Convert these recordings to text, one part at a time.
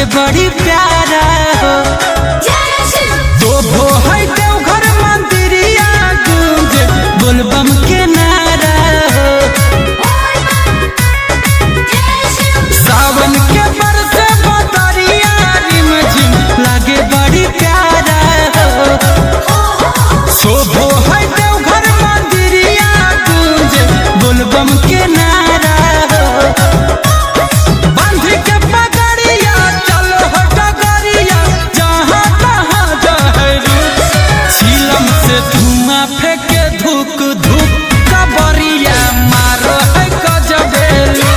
लगे बड़ी प्यारा हो। तो वो है देवघर मंदिरिया गूंज बोलबम के नारा हो। सावन के बरसे बदरिया रिमझिम लगे बड़ी प्यारा हो। शोभो है देवघर मंदिरिया गूंज बोलबम के नारा हो। बांध के पगड़िया चलो हो डगरिया जहाँ तहाँ जहरू। सीलम से धुआं फेंके धुक धुक कबरिया मारो है गजबेलू।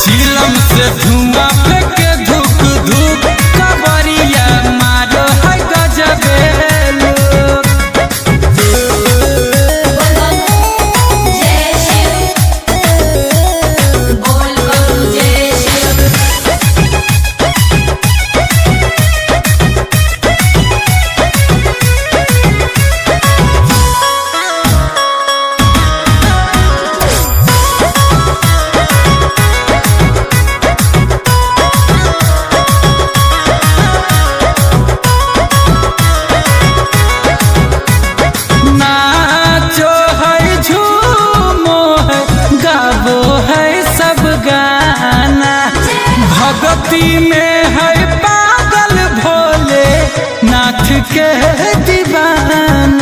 सीलम से धुआं फेंके धुक धुक कबरिया मारो है गजबेलू। नाचो है झूमो है गावो है सब गाना। भगती में है पागल भोले नाथ के दीवाना।